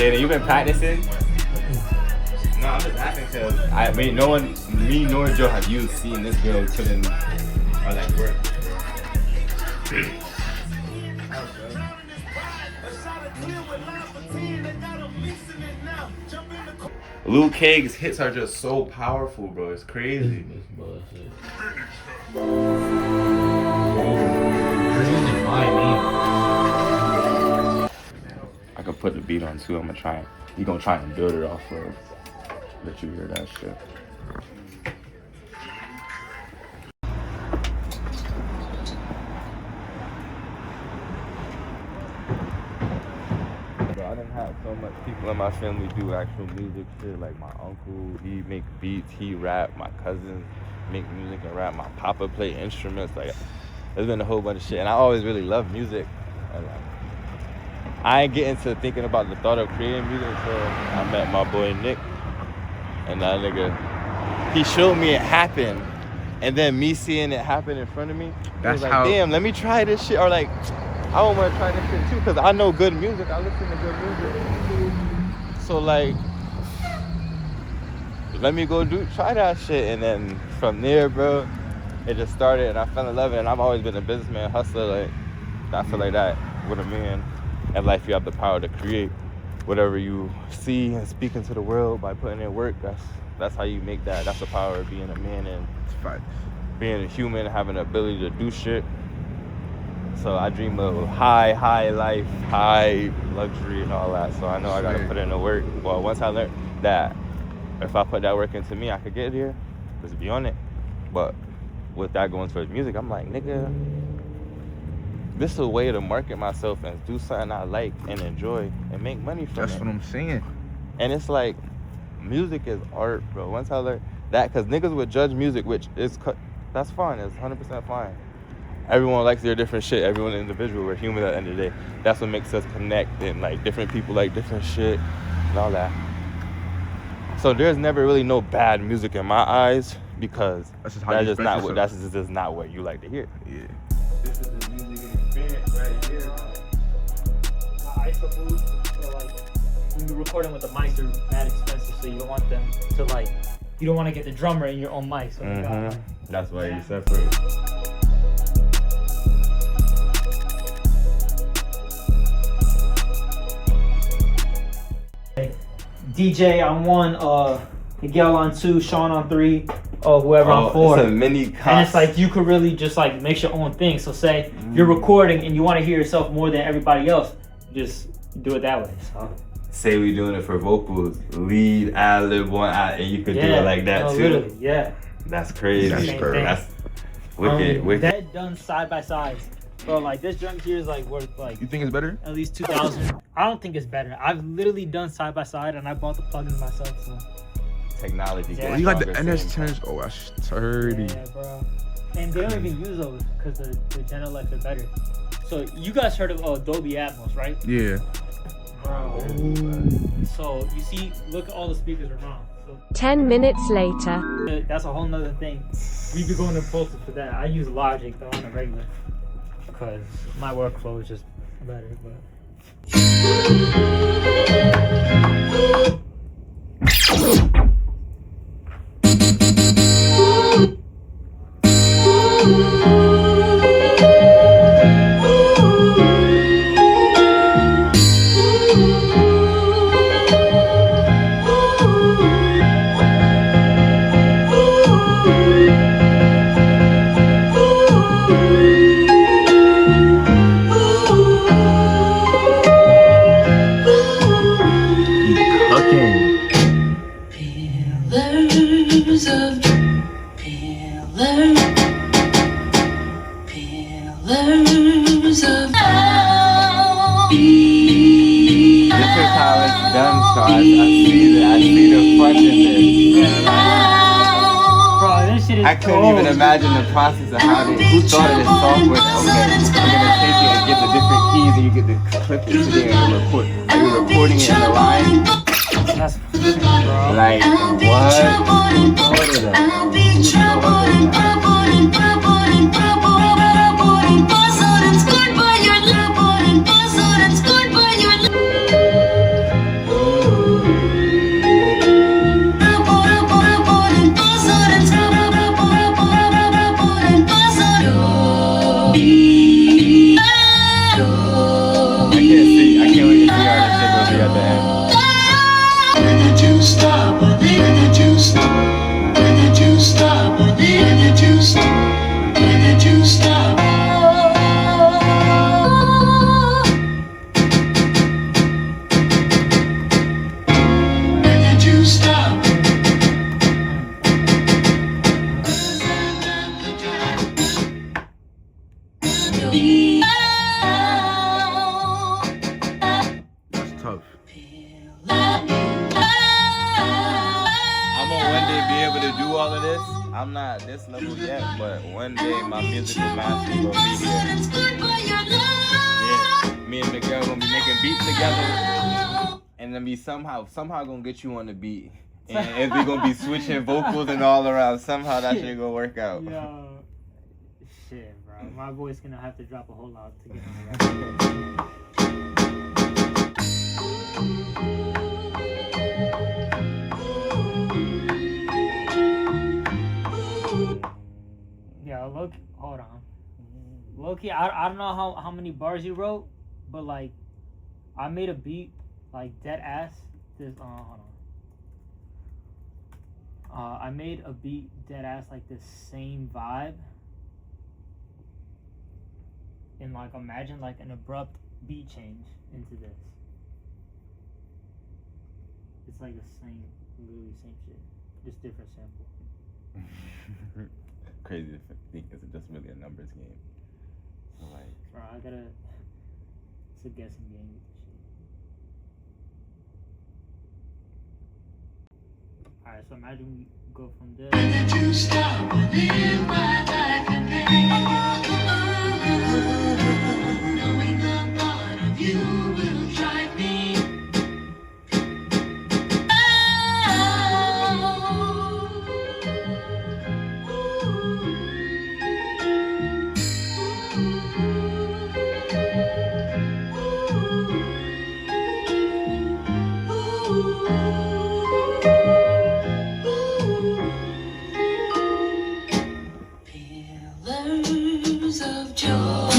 Jaden, you been practicing? No, I'm just asking because me nor Joe have you seen this girl put in or like work. Lil Keg's hits are just so powerful, bro. It's crazy. I could put the beat on too. I'm gonna try. You gonna try and build it off of. Let you hear that shit. Bro, I didn't have so much people in my family do actual music shit. Like my uncle, he make beats, he rap. My cousins make music and rap. My papa play instruments. Like, there's been a whole bunch of shit, and I always really loved music. And, like, I ain't get into thinking about the thought of creating music until I met my boy Nick. And that nigga, he showed me it happen. And then me seeing it happen in front of me, I was like, damn, let me try this shit. Or like, I want to try this shit too, because I know good music. I listen to good music. So like, let me go try that shit. And then from there, bro, it just started and I fell in love with it. And I've always been a businessman, hustler. Like, I feel like that with a man. In life, you have the power to create whatever you see and speak into the world by putting in work. That's how you make that. That's the power of being a man and being a human, having the ability to do shit. So I dream of high life, high luxury and all that. So I know I gotta put in the work. Well, once I learned that if I put that work into me, I could get here. Just be on it. But with that going towards music, I'm like, nigga, this is a way to market myself and do something I like and enjoy and make money from it. That's what I'm saying. And it's like, music is art, bro. Once I learned that, because niggas would judge music, which is, that's fine. It's 100% fine. Everyone likes their different shit. Everyone's individual. We're human at the end of the day. That's what makes us connect. And like, different people like different shit and all that. So there's never really no bad music in my eyes, because that's just not what you like to hear. Yeah. This is the music experience right here. I suppose, so like, when you're recording with the mics, they're mad expensive, so you don't want them to like, you don't want to get the drummer in your own mic. So you got, like, that's why you separate. DJ on 1, Miguel on 2, Sean on 3, or whoever on 4. It's a mini cost. And it's like, you could really just like make your own thing. So say you're recording and you want to hear yourself more than everybody else, just do it that way. So say we doing it for vocals, lead, ad-lib, one ad, and you could do it like that too. Literally, yeah. That's crazy. That's wicked. That done side by side. Bro, like this drum here is like worth like. You think it's better? At least 2,000. I don't think it's better. I've literally done side by side, and I bought the plugins myself. So technology. Yeah. You got the NS10s. Oh, that's 30. Yeah, bro. And they don't even use those because the Genelecs are better. So you guys heard of Dolby Atmos, right? Yeah. Bro. So you see, look at all the speakers around. So 10 minutes later. that's a whole nother thing. We be going to Pulses for that. I use Logic though on a regular, because my workflow is just better. But I see the front in this. bro, this shit is I couldn't even imagine the process of how who thought of this software. Okay, we're gonna take it and get the different keys, and you get to clip it to there and record. Are you recording it in the line? That's bro. Like what? What is that? able to do all of this. I'm not this level yet, but one day my musical mastery will be here. Yeah, me and Miguel gonna be making beats together, and then be somehow gonna get you on the beat, and we gonna be switching vocals and all around. Somehow that shit gonna work out. Yo, shit, bro. My voice gonna have to drop a whole lot to get on the record. Yo, look, hold on. Low-key, I don't know how many bars you wrote, but like, I made a beat, like, dead ass. This, hold on. I made a beat dead ass, like, this same vibe. And, like, imagine, like, an abrupt beat change into this. It's like the same, literally same shit. Just different sample. Crazy to think it's just really a numbers game. So like, bro, it's a guessing game with this shit. Alright, so imagine we go from this. Knowing the thought of you will drive me. Pillars of joy.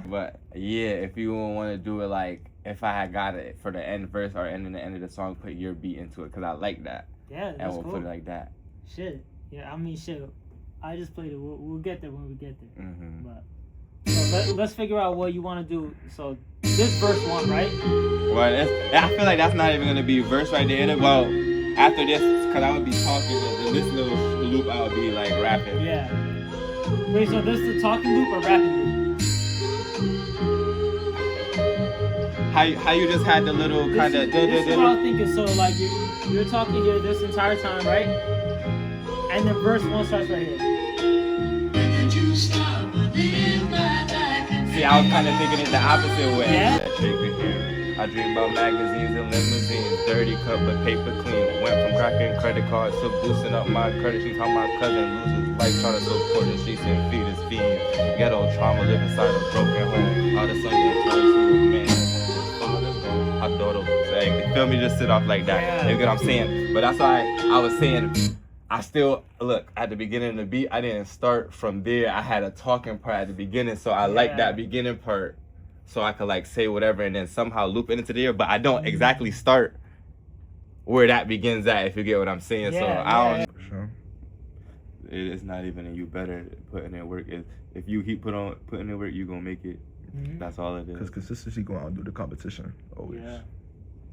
But yeah, if you want to do it like if I had got it for the end verse or end in the end of the song, put your beat into it because I like that. Yeah, that's and we'll cool. put it like that. Shit. Yeah, I mean, shit. I just played it. We'll get there when we get there. Mm-hmm. But so let's figure out what you want to do. So this verse one, right? Well, I feel like that's not even gonna be verse right there. Well, after this, cause I would be talking, and this little loop I would be like rapping. Yeah. Wait, so this is the talking loop or rapping loop? How you just had the little kind of. This is what I'm thinking. So like you're talking here this entire time, right? And then verse one starts right here. See, I was kind of thinking it the opposite way. Yeah? I dream about magazines and limousines, dirty cup but paper clean. Went from cracking credit cards to boosting up my credit sheets. How my cousin loses life trying to support the streets and feed his fiends. Ghetto trauma, live inside a broken home. How the sun gets turned to a man. I thought it was saying, you feel me? Just sit off like that. Yeah. You get what I'm saying? But that's why I was saying. I still, look, at the beginning of the beat, I didn't start from there. I had a talking part at the beginning, so I like that beginning part so I could like say whatever and then somehow loop it into there, but I don't exactly start where that begins at, if you get what I'm saying. So I don't. Sure. It's not even you better putting in work. If you keep putting in work, you gonna make it. Mm-hmm. That's all it is. Because consistency go out and do the competition always. Yeah.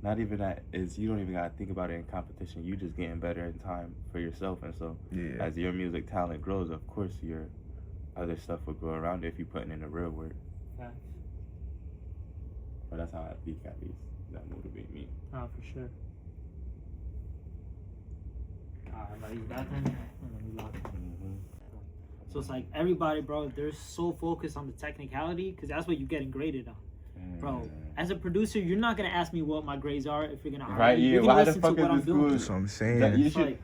not even that is you don't even gotta think about it in competition. You just getting better in time for yourself, and so as your music talent grows, of course your other stuff will grow around it if you putting in the real work. Facts. But that's how I think at least that motivate me. Oh, for sure. Alright, buddy, you got them? Let me lock it. So it's like everybody, bro, they're so focused on the technicality because that's what you're getting graded on. Bro, as a producer, you're not gonna ask me what my grades are if you're gonna hire me. You're gonna Why the listen fuck to what is I'm this doing. cool? That's what I'm saying. You should. Like,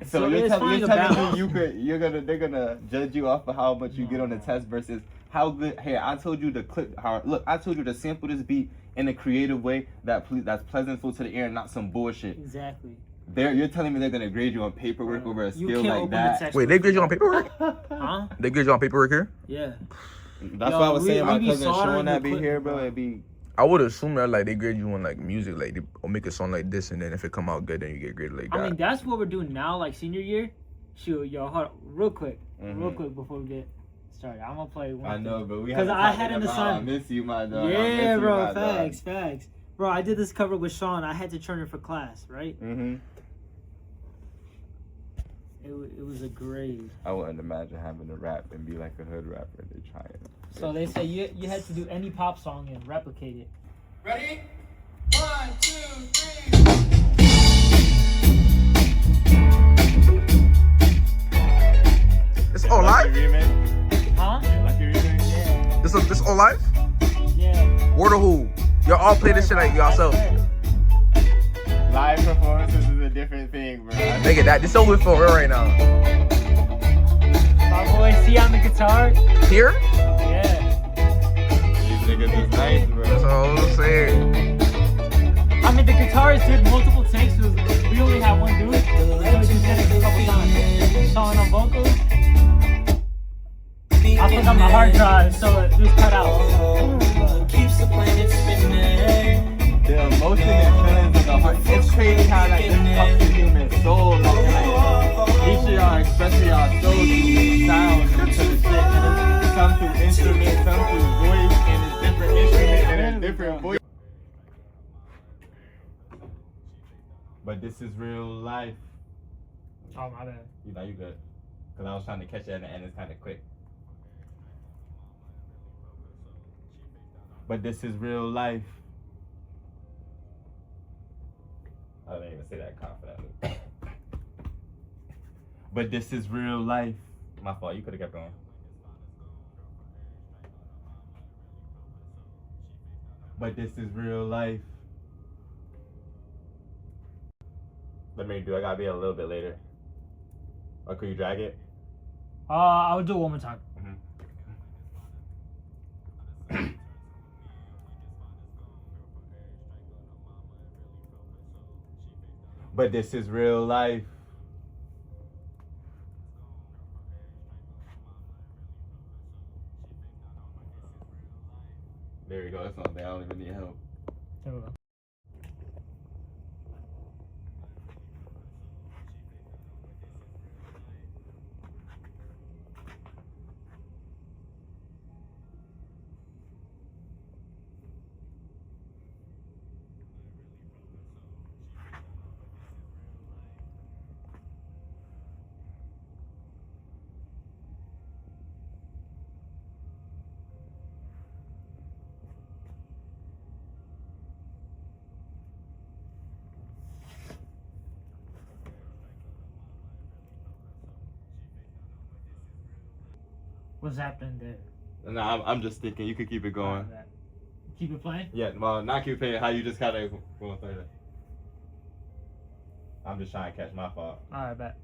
So it's you're finding a telling me balance. they're gonna judge you off of how much you get on the test versus how good. Hey, I told you to clip. I told you to sample this beat in a creative way that's pleasantful to the ear and not some bullshit. Exactly. You're telling me they're gonna grade you on paperwork over a skill like that? Wait, they grade you on paperwork? Huh? They grade you on paperwork here? Yeah. That's why I was saying my be cousin soldering showing that the be here, equipment, bro. bro. It'd be. I would assume that like they grade you on like music, like they'll make a song like this, and then if it come out good, then you get graded like that. I mean, that's what we're doing now, like senior year. Shoot, yo, hold on, real quick before we get started. I'm gonna play one. I know, but we because I had an I assignment. miss you, my dog. Yeah, bro, facts. Bro, I did this cover with Sean. I had to turn it for class, right? It was a grade. I wouldn't imagine having to rap and be like a hood rapper. They trying. So they say you had to do any pop song and replicate it. Ready? 1, 2, 3. It's all live? Huh? Yeah. This all live? Yeah. Word or who? Y'all all play this shit like yourself. Live performances is a different thing, bro. Nigga, this over for real right now. My boy C on the guitar. Here? Yeah. These niggas is nice, bro. That's all I'm saying. I mean, the guitarist did multiple takes. We only had one dude. So we just did it a couple times. Sean on vocals. I put on my hard drive, so it was cut out. Keeps the planet spinning. The emotion and feelings of the heart. It's crazy how like this touch the human soul. Like each of y'all expressing y'all soul through sound to the shit. And it's some through instrument, some through voice, and it's different instrument and it's different voice. But this is real life. Oh, my bad. You know, you good. Because I was trying to catch it at the end, it's kind of quick. But this is real life. I didn't even say that confidently. But this is real life. My fault, you could have kept going. But this is real life. Let me do. I gotta be a little bit later. Or could you drag it? I would do it one more time. But this is real life. There we go. That's something I don't even need help. There we go. What's happening there? Nah, I'm just thinking. You could keep it going. Keep it playing? Yeah, well, not keep it playing. How you just kind of going through it. I'm just trying to catch my fault. Alright, bet.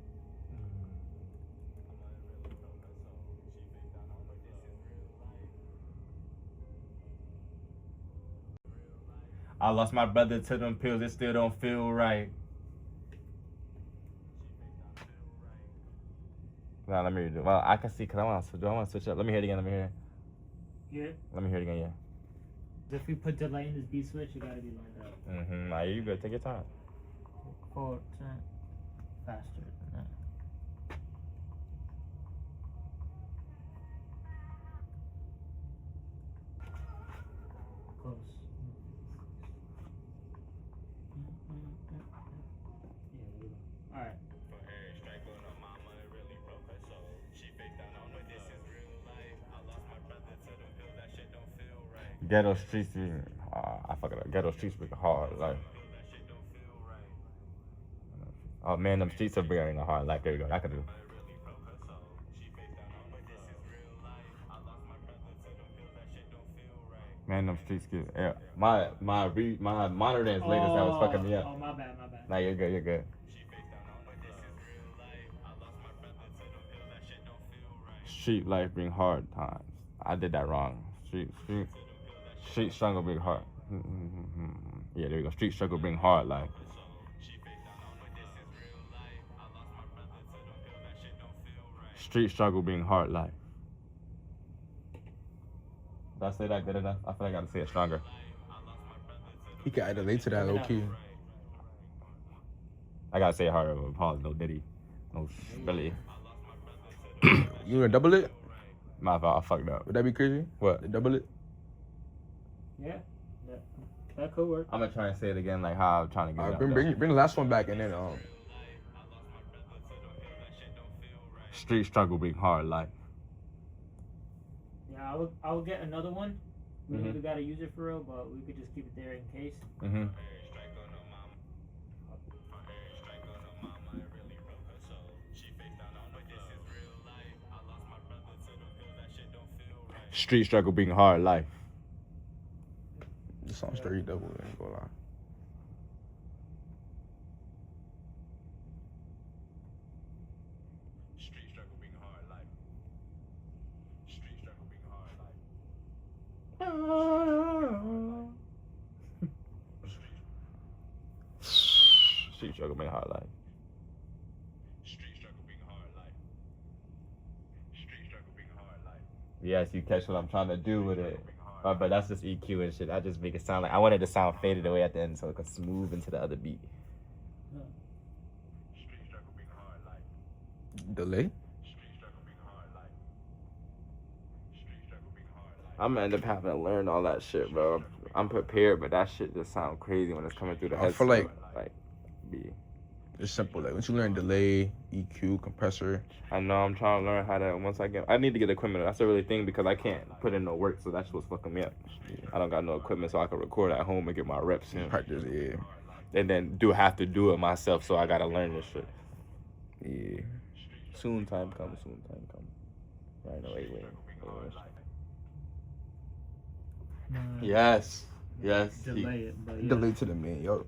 I lost my brother to them pills. It still don't feel right. Nah, let me redo it. Well, I can see because I want to switch up. Let me hear it again. Let me hear it. Yeah? Let me hear it again, yeah. If we put delay in this beat switch, you gotta be lined up. Nah, you good. Take your time. 4% faster than that. Close. Ghetto streets be, I fuck it up. Ghetto streets be hard, like. Oh man, them streets are bringing a hard life. There you go. I can do. Man, them streets get. Yeah. My monitor is late as hell. Was fucking me up. Oh, my bad. Nah, you're good. You're good. Street life bring hard times. I did that wrong. Street struggle bring hard. Yeah, there you go. Street struggle bring hard life. Street struggle being hard life. Did I say that good enough? I feel like I gotta say it stronger. He can add a late to that low key. I gotta say it harder. Pause. No Diddy. No really. You gonna double it? My fault. I fucked up. Would that be crazy? What? Double it? Yeah, that could work. I'm gonna try and say it again, like how I'm trying to get it out. Bring the last one back and then Street struggle being hard life. Yeah, I will get another one. We gotta use it for real, but we could just keep it there in case. Street struggle being hard life. This song straight double, ain't gonna lie. Street struggle being hard life. Street struggle being hard life. Street struggle being hard life. Street struggle being hard life. Street struggle being hard life. Yes, you catch what I'm trying to do with it. But that's just EQ and shit. I just make it sound like I wanted to sound faded away at the end so it could smooth into the other beat. Street struggle being hard life. Delay? Street struggle being hard life. Street struggle being hard life. I'm gonna end up having to learn all that shit, bro. I'm prepared, but that shit just sound crazy when it's coming through the head. I feel like B. It's simple. Like once you learn delay, EQ, compressor. I know. I'm trying to learn how to. I need to get equipment. That's a really thing because I can't put in no work, so that's what's fucking me up. Yeah. I don't got no equipment, so I can record at home and get my reps in. Practice, yeah. And then have to do it myself, so I gotta learn this shit. Yeah. Soon time comes. Right, no, 8way. Yes. Delay it, but yeah. Delay to the man, yo.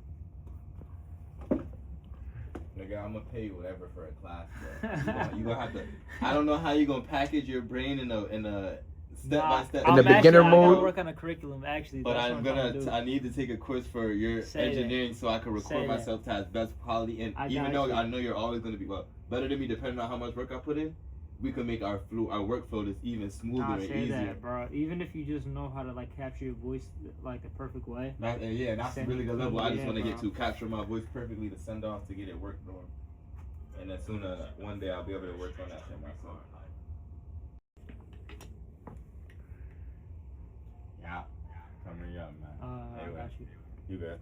Nigga, I'm gonna pay you whatever for a class, bro. You gonna have to. I don't know how you gonna package your brain in a step by step. In the beginner I mode. gotta work on a curriculum actually. But that's I need to take a course for your engineering so I can record myself to have best quality. And even though I know you're always gonna be better than me, depending on how much work I put in, we can make our workflow just even smoother and easier. That, bro. Even if you just know how to like capture your voice like the perfect way. That's a really good level. I just want to get to capture my voice perfectly to send off to get it worked on. And then one day I'll be able to work on that shit myself. Yeah. Coming up, man. I got you. You good?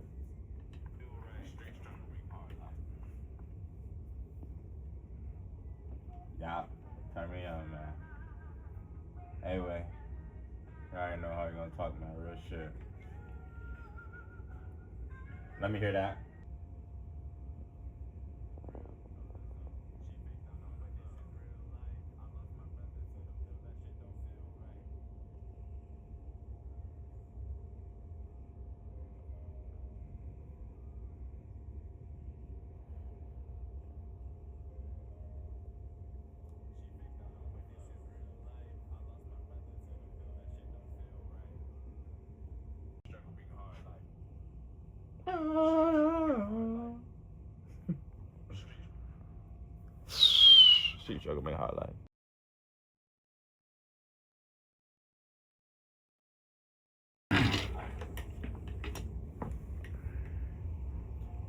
Yeah. Turn me on, man. Anyway, I already know how you're gonna talk, man. Real shit. Let me hear that. Street struggle made hard life.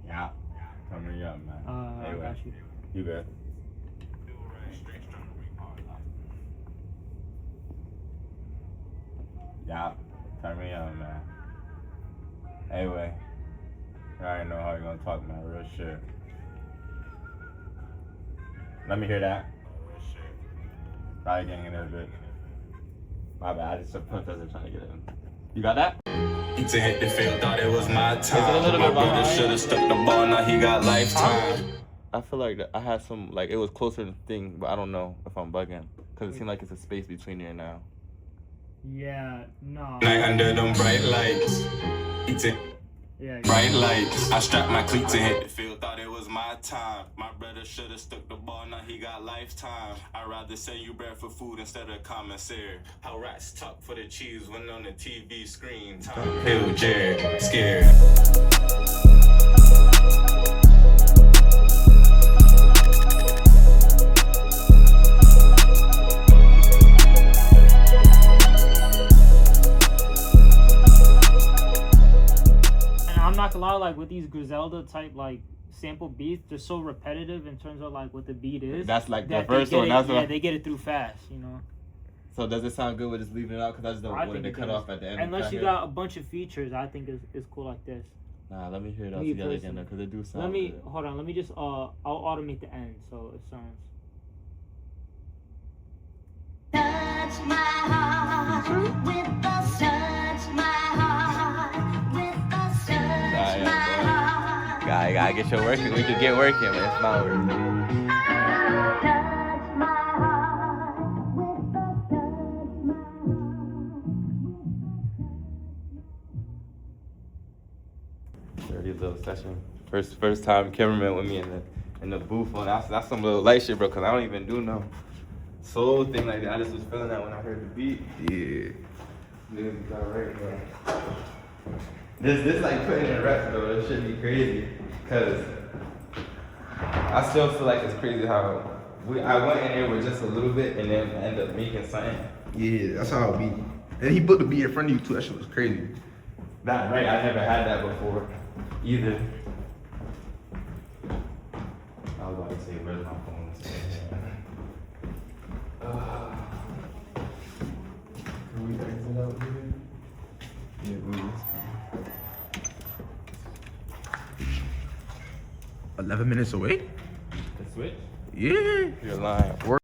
Yeah. Coming up, man. Anyway, I got you. You good? Yeah. Turn me on, man. Anyway, I already know how you're gonna talk, man. Real shit. Let me hear that. Probably getting in there a bit. My bad. I just wasn't trying to get in. You got that? To hit the field, thought it was my time. Is it a little My bit brother behind? should have stuck the ball, now he got lifetime. I feel like that I had some, like, it was closer to the thing, but I don't know if I'm bugging. Because it seemed like it's a space between here and now. Yeah, no. Night under them bright lights. Yeah. Bright lights. I strapped my cleats and hit the field, thought it was my time. My brother should have stuck the ball, now he got lifetime. I'd rather sell you bread for food instead of commissary. How rats talk for the cheese when on the TV screen. Time Hill, Jared, scared. I'm not gonna lie, like with these Griselda type like sample beats, they're so repetitive in terms of like what the beat is. That's like the that first they get one. it- That's yeah, what. they get it through fast, you know. So does it sound good with just leaving it out? Because I just don't I want it think to it cut does. off at the end. Unless you got a bunch of features, I think it's cool like this. Nah, let me hear it all Me together again personally. because it do sound. Let me good. hold on. Let me just I'll automate the end so it sounds. Touch my heart with the touch my heart with the touch yeah, my bro. heart. Gotta get your working. We could get working, but it's not working. Touch my heart with the touch my heart. Dirty little session. First time cameraman with me in the booth. On that's some little light shit, bro. Cause I don't even do no soul thing like that. I just was feeling that when I heard the beat. Yeah. Dude, you got right, bro. This like putting in reps, bro. This should be crazy. Cause I still feel like it's crazy how I went in there with just a little bit and then end up making something. Yeah, that's how it be. And he put the beat in front of you too. That shit was crazy. That right, I never had that before either. I was about to say, where's my phone? Can we exit out here? Yeah, we 11 minutes away? The switch? Yeah. You're lying. Word.